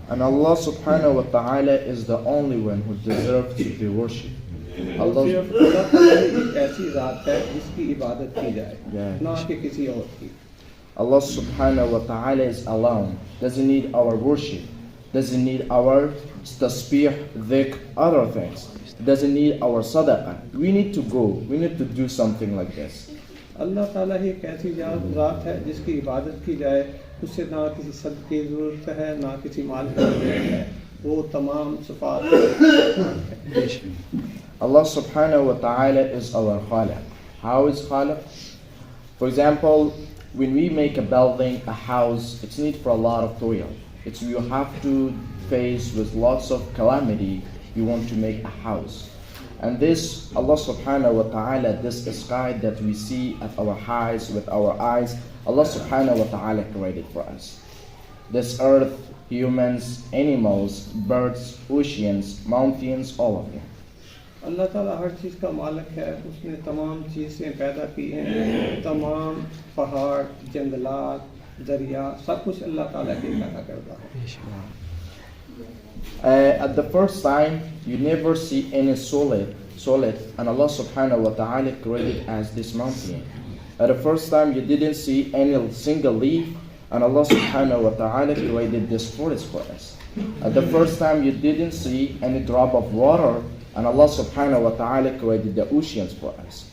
And Allah subhanahu wa ta'ala is the only one who deserves to be worshipped. Allah, Allah subhanahu wa ta'ala is alone, doesn't need our worship, doesn't need our tasbih, dhikr, other things, doesn't need our sadaqah. We need to do something like this. Allah Ta'ala ही एक ऐसी ज़ात है जिसकी इबादत की जाए, उससे ना किसी सदक़े की ज़रूरत है ना किसी माल की ज़रूरत है, वो तमाम सिफ़ात। Allah subhanahu wa ta'ala is our khaliq. How is khaliq? For example, when we make a building, a house, it's need for a lot of toil. You have to face with lots of calamity. You want to make a house. And this, Allah subhanahu wa ta'ala, this sky that we see at our eyes, with our eyes, Allah subhanahu wa ta'ala created for us. This earth, humans, animals, birds, oceans, mountains, all of them. Allah Ta'ala हर चीज़ का मालिक है, उसने तमाम चीज़ें पैदा की हैं, तमाम पहाड़, जंगलात, दरिया, सब कुछ अल्लाह ताला के पैदा करता है। At the first time, you never see any solid, and Allah subhanahu wa ta'ala created as this mountain. At the first time, you didn't see any single leaf, and Allah subhanahu wa ta'ala created this forest for us. At the first time, you didn't see any drop of water, and Allah subhanahu wa ta'ala created the oceans for us.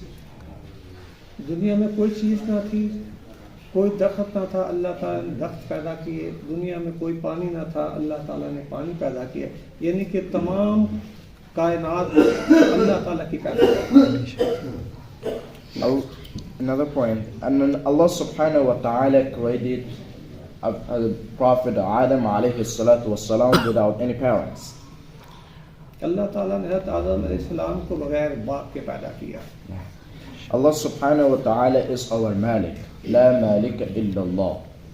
दुनिया में कोई चीज़ ना थी, कोई दरख्त ना था, अल्लाह ताला ने दरख्त पैदा किए। दुनिया में कोई पानी ना था, अल्लाह ताला ने पानी पैदा किया। यानी कि तमाम कायनात अल्लाह ताला की पैदा की। Another point, and then Allah subhanahu wa ta'ala created a Prophet Adam alayhi salatu wassalam without any parents. अल्लाह ताला ने हज़रत आदम अलैहिस्सलाम को बगैर बाप के पैदा किया। Allah subhanahu wa ta'ala is our Malik. La malika illa Allah.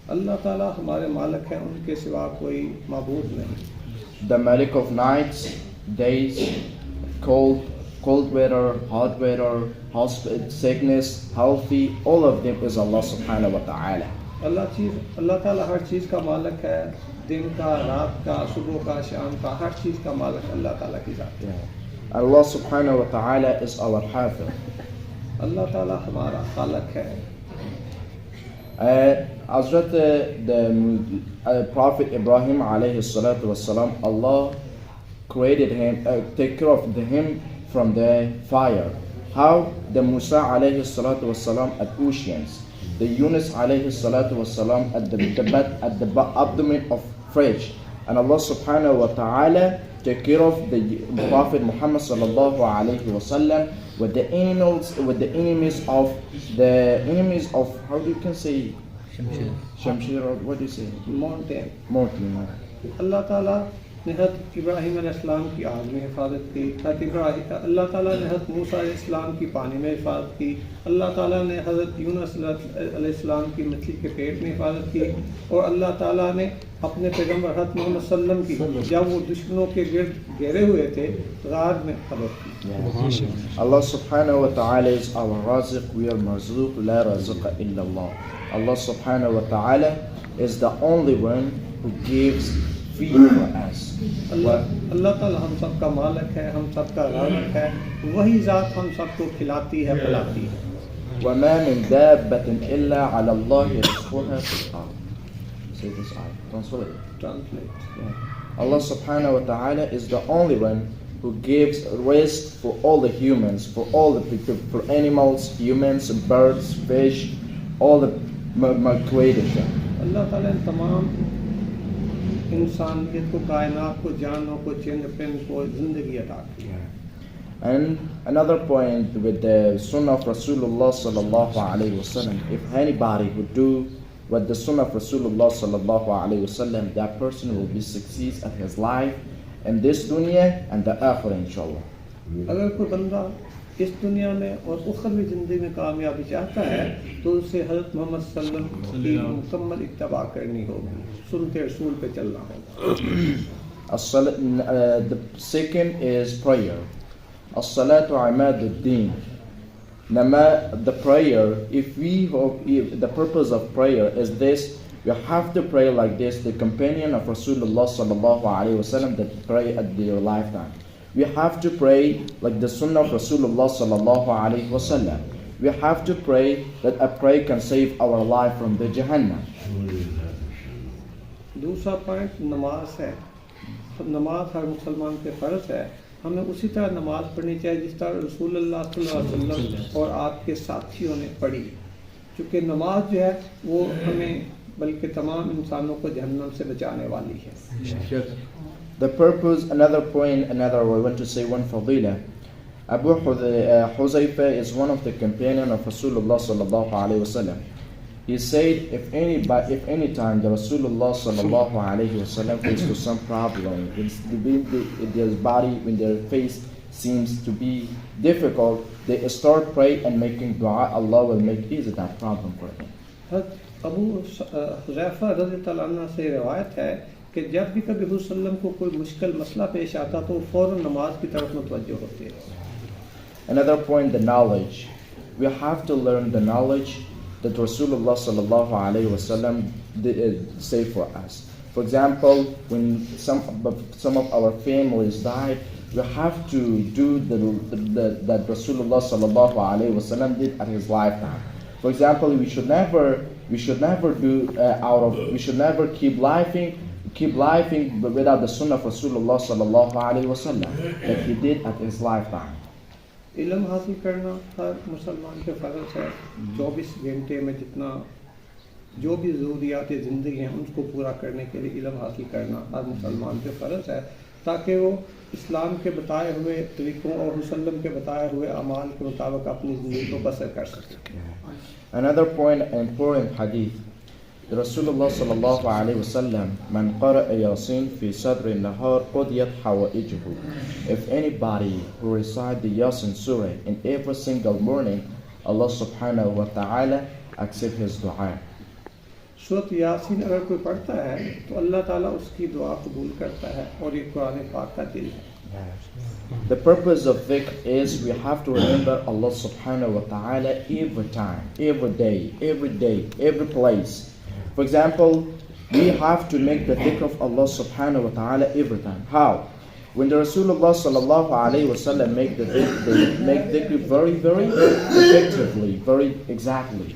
अल्लाह ताला हमारे मालिक हैं, उनके सिवा कोई माबूद नहीं। The Malik of nights, days, cold weather, hot weather, sickness, healthy, all of them is Allah subhanahu wa ta'ala. अल्लाह ताला हर चीज़ का मालिक है, दिन का, रात का, सुबह का, शाम का, हर चीज़ का मालिक अल्लाह ताला की ज़ात है। Allah subhanahu wa ta'ala is our Hafiz. अल्लाह ताला हमारा खालक है। Hazrat the Prophet Ibrahim alayhi salatu wassalam, Allah created him, take care of him from the fire. How? The Musa alayhi salatu wassalam at oceans, the Yunus alayhi salatu wassalam at the abdomen of fish, and Allah subhanahu wa ta'ala take care of the Prophet Muhammad sallallahu alayhi wasallam with the enemies of how do you can say Shamshir, or what do you say? Mountain. Allah Ta'ala ने हज़रत इब्राहिम अलैहिस्सलाम की आग में हिफाजत की, अल्लाह ताला ने हज़रत मूसा अलैहिस्सलाम की पानी में हिफाजत की, अल्लाह ताला ने हज़रत यूनुस अलैहिस्सलाम की मछली के पेट में हिफाजत की, और अल्लाह ताला ने अपने पैगम्बर हज़रत मोहम्मद सल्लल्लाहु अलैहि वसल्लम की जब वो दुश्मनों के गिर्द घेरे हुए थे गार में खबर की। Allah subhanahu wa ta'ala is our Raziq, we are Marzuq, la raziqa illa Allah. Allah subhanahu wa ta'ala is the only one who gives feed for us. अल्लाह ताला हम सब का मालिक है, हम सब का राज़िक़ है, वही ज़ात हम सबको खिलाती है, पिलाती है। وَمَا مِن دَابَّةٍ إِلَّا عَلَى اللَّهِ رِزْقُهَا فِي الْأَرْضِ. Say this ayah. Translate. Allah subhanahu wa ta'ala is the only one who gives rest for all the humans, for all the people, for animals, humans, birds, fish, all the creation. अल्लाह ताला ने तमाम इंसानियत को, कायनात को, जानों को, चिंद पिंड को जिंदगी अता की है। And another point with the Sunnah of Rasulullah sallallahu alaihi wasallam, if anybody would do what the Sunnah of Rasulullah sallallahu alaihi wasallam, that person will be succeed at his life in this dunya and the akhirah inshallah. अगर कोई बंदा इस दुनिया में और उखरवी जिंदगी में कामयाबी चाहता है तो उसे हज़रत मोहम्मद सल्लल्लाहु अलैहि वसल्लम की मुकम्मल इत्तबा करनी होगी, सुन्नत रसूल पे चलना होगा। The second is prayer. As-salatu imaduddin. The prayer, if the purpose of prayer is this, We have to pray like this, the companion of Rasulullah sallallahu alaihi wasallam that pray at their lifetime. We have to pray like the sunnah of Rasulullah sallallahu alaihi wasallam. We have to pray that a prayer can save our life from the Jahannam. दूसरा point नमाज है. नमाज हर मुसलमान पे फ़र्ज है. हमें उसी तरह नमाज पढ़नी चाहिए जिस तरह रसूलुल्लाह सल्लल्लाहु अलैहि वसल्लम और आपके साथियों ने पढ़ी. क्योंकि नमाज जो है वो हमें बल्कि तमाम इंसानों को जहन्नम से बचाने वाली है. The purpose, another point, another I want to say one fadila. Abu Huzaifa is one of the companions of Rasulullah sallallahu alaihi wasallam. He said, if any time the Rasulullah sallallahu alaihi wasallam faces to some problem, in their body, when their face seems to be difficult, they start praying and making dua. Allah will make easy that problem for them. Abu Huzaifa रज़ियल्लाहु अन्हु से रिवायत है कि जब भी कभी हुज़ूर सल्लम को कोई मुश्किल मसला पेश आता तो फ़ौरन नमाज की तरफ मुतवज्जो होते हैं. Another point, the knowledge. We have to learn the knowledge that Rasulullah sallallahu alaihi wasallam say for us. For example, when some of our families died, we have to do that Rasulullah sallallahu alaihi wasallam did at his lifetime. For example, we should never keep laughing without the sunnah of Rasulullah sallallahu alaihi wasallam that he did at his lifetime. इल्म हासिल करना हर मुसलमान के फ़र्ज़ है. 24 घंटे में जितना जो भी ज़रूरियात ज़िंदगी हैं उसको पूरा करने के लिए इल्म हासिल करना हर मुसलमान के फ़र्ज़ है ताकि वो इस्लाम के बताए हुए तरीक़ों और मुसल्लम के बताए हुए अमाल के मुताबिक अपनी ज़िंदगी को बसर कर सके. Another point, important hadith. Rasulullah sallallahu alaihi wasallam, man qara'a yasin fi sadri nahar qudiyat hawaijuhu. If anybody who recite the Yasin surah in every single morning, Allah subhanahu wa ta'ala accept his dua. सूरत यासीन अगर कोई पढ़ता है तो अल्लाह ताला उसकी दुआ कबूल करता है और ये कुरान पाक का दिल है. The purpose of dhikr is we have to remember Allah subhanahu wa ta'ala every time, every day, every place. For example, we have to make the dhikr of Allah subhanahu wa ta'ala every time. How? When the Rasulullah sallallahu alayhi wa sallam make the dhikr, they make dhikr very, very effectively, very exactly.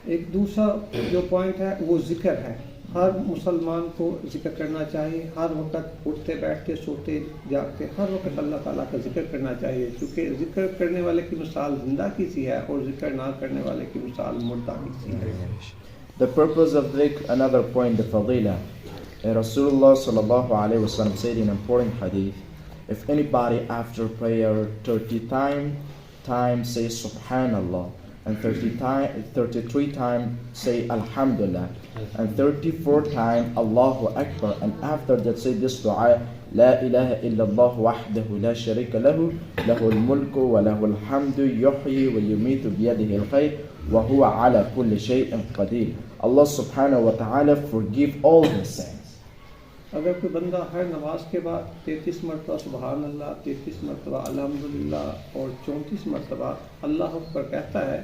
एक दूसरा जो point है वो जिक्र है. हर मुसलमान को जिक्र करना चाहिए. हर वक्त उठते बैठते सोते जागते हर वक्त अल्लाह ताला का जिक्र करना चाहिए क्योंकि जिक्र करने वाले की मिसाल जिंदा की सी है और जिक्र ना करने वाले की मिसाल मुर्दा की सी है. The purpose of dhikr, another point, the fadila. Rasulullah sallallahu alayhi wa sallam said in an important hadith, if anybody after prayer 30 times say subhanallah, and 33 times say alhamdulillah, and 34 times Allahu Akbar, and after that say this dua, la ilaha illallah wahdahu la sharika lahu, lahul mulku wa lahul hamdu yuhyi wa yumitu biyadihi al-khayr wa huwa ala kulli shay'in qadir. Allah subhanahu wa ta'ala forgive all his sins. अगर कोई बंदा हर नमाज के बाद 33 मरतबा सुबहान अल्लाह, 33 मरतबा अल्हम्दुलिल्लाह और 34 मरतबा अल्लाह अकबर कहता है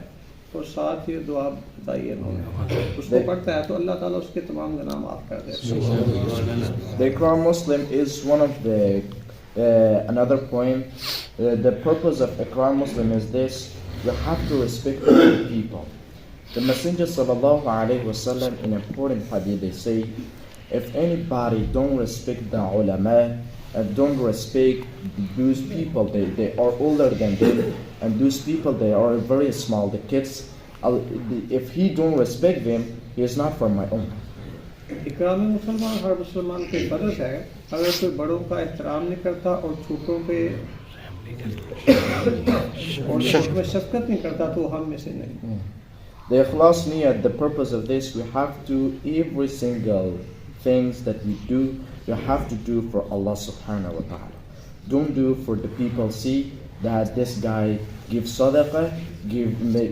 और साथ ही दुआ बताइए उसको पढ़ता है तो अल्लाह ताला उसके तमाम गुनाह माफ कर देता है. The Quran Muslim is one of the another point. The purpose of a Quran Muslim is this: we have to respect other people. The Messenger sallallahu alaihi wasallam in important hadith they say, if anybody don't respect the ulama and don't respect those people, they are older than them, and those people they are very small, the kids, if he don't respect them, he is not from my own. इकराम मुसलमान हर मुसलमान के फर्ज है. अगर कोई बड़ों का एहतराम नहीं करता और छोटों पे और शफकत नहीं करता तो हम में से नहीं. The ikhlas niyat, the purpose of this, we have to, every single things that we do, you have to do for Allah subhanahu wa ta'ala. Don't do for the people see that this guy gives sadaqah,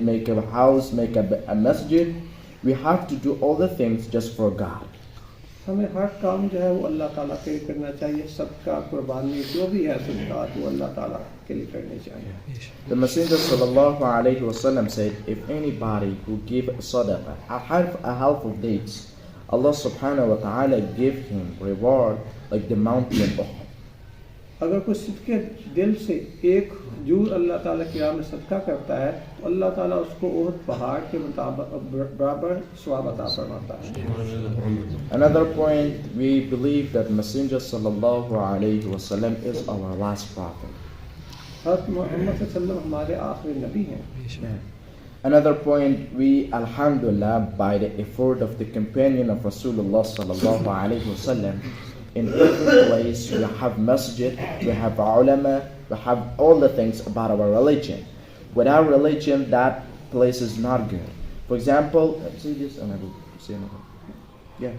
make a house, make a masjid. We have to do all the things just for God. हमें हर काम जो है वो अल्लाह ताला के लिए करना चाहिए। सबका कुर्बानी जो भी है सदक़ात वो अल्लाह ताला के लिए करनी चाहिए। The Messenger sallallahu alaihi wasallam said, if anybody who give sadaqah, a half of dates, Allah subhanahu wa ta'ala give him reward like the mountain of Khokhar. अगर कोई सिद्के दिल से एक जूर अल्लाह ताला की राह में सदका करता है तो अल्लाह ताला उसको ओहद पहाड़ के बराबर सवाब अता फरमाता है। Another point, we believe that Messenger sallallahu alaihi wasallam is our last prophet. हज़रत मोहम्मद सल्लल्लाहु अलैहि वसल्लम हमारे आखिरी नबी हैं। Another point, we alhamdulillah by the effort of the companion of Rasulullah sallallahu alaihi wasallam, in every place we have masjid, we have ulama, we have all the things about our religion. Without religion, that place is not good. For example, see this and I will say another. Yeah.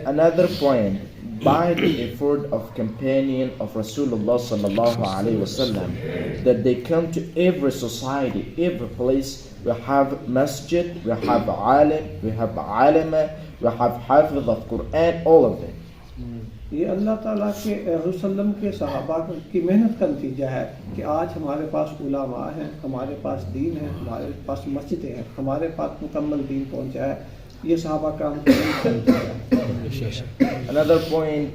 Another point, by the effort of companion of Rasulullah sallallahu alaihi wasallam, that they come to every society, every place. We have masjid, we have alim, we have alama, we have hafiz of Quran, all of them. ये अल्लाह ताला के रसूलल्लाह के सहाबा की मेहनत का नतीजा है कि आज हमारे पास उलामा हैं, हमारे पास दीन है, हमारे पास मस्जिदें हैं, हमारे पास मुकम्मल दीन पहुंचा है। ये सहाबा कराम का Another point,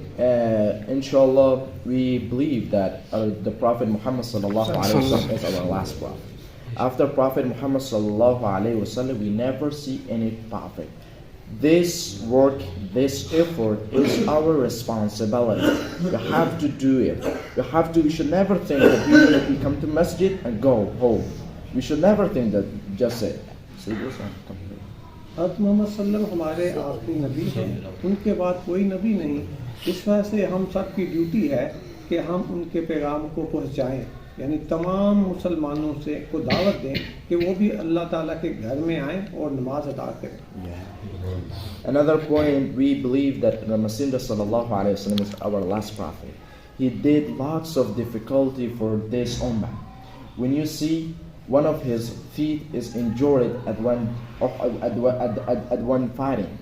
inshallah, we believe that the Prophet Muhammad sallallahu alaihi wasallam is our last prophet. After Prophet Muhammad sallallahu alaihi wasallam, we never see any prophet. This work, this effort is our responsibility. We have to do it. We should never think that we come to masjid and go home. We should never think that just say this one. हज़रत मोहम्मद सल्लल्लाहु अलैहि वसल्लम हमारे आखिरी नबी हैं, उनके बाद कोई नबी नहीं। इस वजह से हम सब की ड्यूटी है कि हम उनके पैगाम को पहुँचाएँ, यानी तमाम मुसलमानों से को दावत दें कि वो भी अल्लाह ताला के घर में आएँ और नमाज अदा करें। Another point, we believe that the Messenger sallallahu alaihi wasallam is our last prophet. He did lots of difficulty for this ummah. When you see one of his feet is injured at one fighting,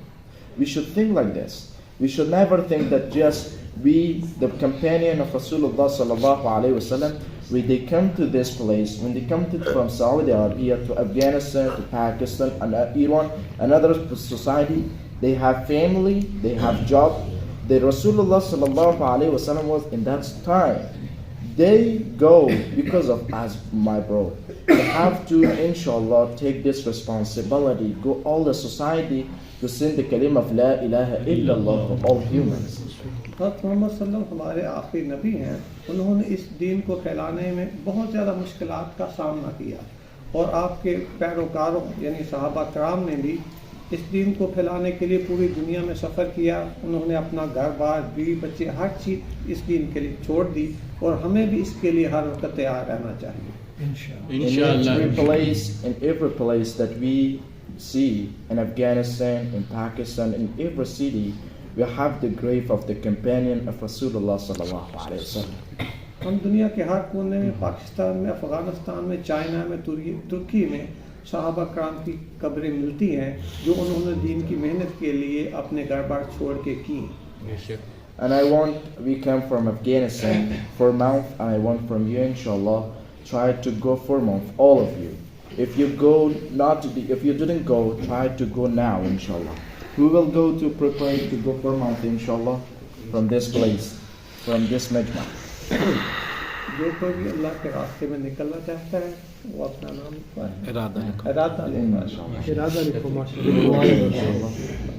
we should think like this. We should never think that just we, the companion of Rasulullah sallallahu alaihi wasallam, when they come to this place, when they come from Saudi Arabia to Afghanistan, to Pakistan, and Iran, another society, they have family, they have job. The Rasulullah sallallahu alaihi wasallam was in that time. They go because of us, my bro. They have to, inshallah, take this responsibility, go all the society to send the kalim of La ilaha illallah to all humans. हज़रत मोहम्मद सल्लल्लाहु अलैहि वसल्लम हमारे आखिरी नबी हैं। उन्होंने इस दीन को फैलाने में बहुत ज़्यादा मुश्किलात का सामना किया और आपके पैरोकारों यानी सहाबा कराम ने भी इस दीन को फैलाने के लिए पूरी दुनिया में सफ़र किया। उन्होंने अपना घर बार, बीवी बच्चे, हर चीज़ इस दीन के लिए छोड़ दी और हमें भी इसके लिए हर वक्त तैयार रहना चाहिए। In every place that we see, in Afghanistan, in Pakistan, in every city, we have the grave of the companion of Rasulullah sallallahu alaihi wasallam. हम दुनिया के हर कोने में, पाकिस्तान में, अफगानिस्तान में, चाइना में, तुर्की में सहाबा कराम की कब्रें मिलती हैं जो उन्होंने दीन की मेहनत के लिए अपने घर बार छोड़ के की। And we come from Afghanistan for a month, and I want from you, inshallah, try to go for a month, all of you. If you didn't go, try to go now, inshallah. We will go to prepare to go for a month, inshallah, from this place, from this majma. जो कोई भी अल्लाह के रास्ते में निकलना चाहता है वो अपना नाम इरादा लिखो माशाअल्लाह।